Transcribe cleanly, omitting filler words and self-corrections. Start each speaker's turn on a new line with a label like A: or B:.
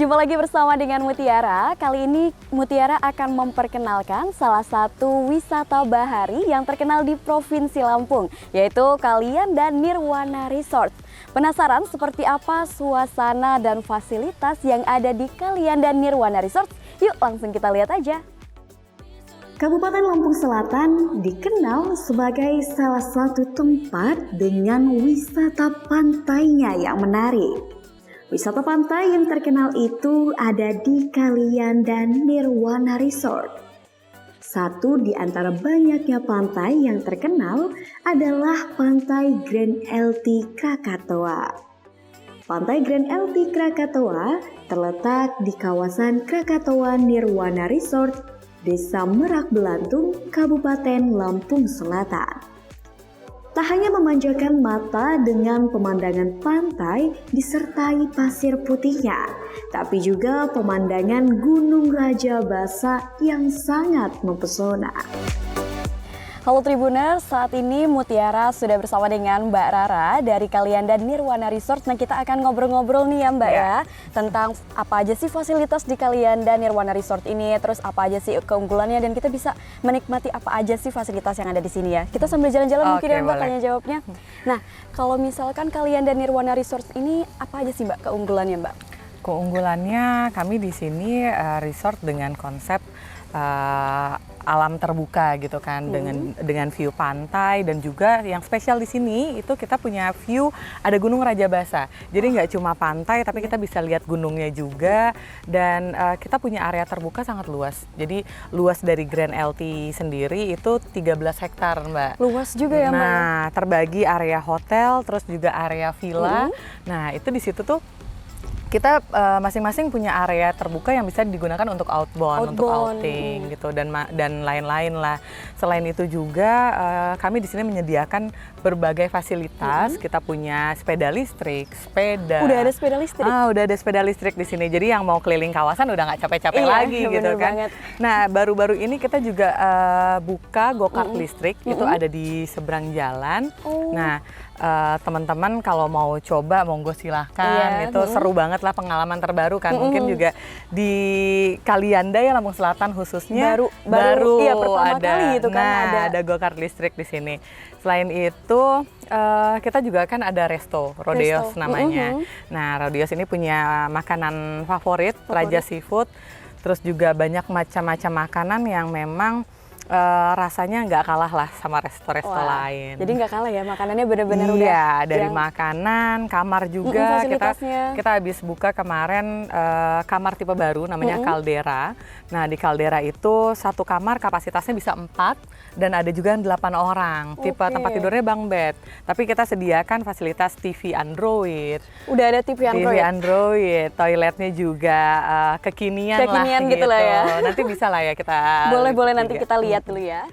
A: Jumpa lagi bersama dengan Mutiara. Kali ini Mutiara akan memperkenalkan salah satu wisata bahari yang terkenal di Provinsi Lampung, yaitu Kalian dan Nirwana Resort. Penasaran seperti apa suasana dan fasilitas yang ada di Kalian dan Nirwana Resort? Yuk langsung kita lihat aja. Kabupaten Lampung Selatan dikenal sebagai salah satu tempat dengan wisata pantainya yang menarik. Wisata pantai yang terkenal itu ada di Kalian dan Nirwana Resort. Satu di antara banyaknya pantai yang terkenal adalah Pantai Grand LT Krakatoa. Pantai Grand LT Krakatoa terletak di kawasan Krakatoa Nirwana Resort, Desa Merak Belantung, Kabupaten Lampung Selatan. Tak hanya memanjakan mata dengan pemandangan pantai disertai pasir putihnya, tapi juga pemandangan Gunung Raja Basa yang sangat mempesona. Halo Tribuners, saat ini Mutiara sudah bersama dengan Mbak Rara dari Kalian dan Nirwana Resort. Nah, kita akan ngobrol-ngobrol nih ya Mbak ya, tentang apa aja sih fasilitas di Kalian dan Nirwana Resort ini, terus apa aja sih keunggulannya, dan kita bisa menikmati apa aja sih fasilitas yang ada di sini ya. Kita sambil jalan-jalan mungkin ya Mbak tanya jawabnya. Nah, kalau misalkan Kalian dan Nirwana Resort ini apa aja sih Mbak keunggulannya Mbak?
B: Keunggulannya kami di sini resort dengan konsep alam terbuka gitu kan, dengan view pantai, dan juga yang spesial di sini itu kita punya view ada Gunung Raja Basa. Jadi nggak cuma pantai tapi kita bisa lihat gunungnya juga, dan kita punya area terbuka sangat luas. Jadi luas dari Grand LT sendiri itu 13 hektar Mbak.
A: Luas juga ya Mbak.
B: Nah, terbagi area hotel terus juga area villa. Nah, itu di situ tuh kita masing-masing punya area terbuka yang bisa digunakan untuk outbound. Untuk outing gitu, dan lain-lain lah. Selain itu juga kami di sini menyediakan berbagai fasilitas. Kita punya sepeda listrik,
A: Udah ada sepeda listrik?
B: Udah ada sepeda listrik di sini. Jadi yang mau keliling kawasan udah nggak capek-capek lagi gitu kan.
A: Banget.
B: Nah, baru-baru ini kita juga buka go-kart listrik. Itu ada di seberang jalan. Nah, teman-teman kalau mau coba monggo silahkan. Itu seru banget lah, pengalaman terbaru kan. Mungkin juga di Kalianda ya, Lampung Selatan khususnya baru
A: iya, pertama
B: ada
A: kali itu kan
B: ada go-kart listrik di sini. Selain itu kita juga kan ada Resto Rodeos namanya. Nah, Rodeos ini punya makanan favorit Raja Seafood. Terus juga banyak macam-macam makanan yang memang rasanya nggak kalah lah sama resto-resto lain.
A: Jadi nggak kalah ya, makanannya benar-benar
B: dari makanan, kamar juga. Kita habis buka kemarin kamar tipe baru namanya Caldera. Nah, di Caldera itu satu kamar kapasitasnya bisa 4 dan ada juga 8 orang. Tipe tempat tidurnya bunk bed. Tapi kita sediakan fasilitas TV Android.
A: Udah ada TV Android?
B: TV Android, toiletnya juga kekinian lah gitu.
A: Lah ya.
B: Nanti bisa lah ya kita
A: boleh nanti kita lihat dulu ya.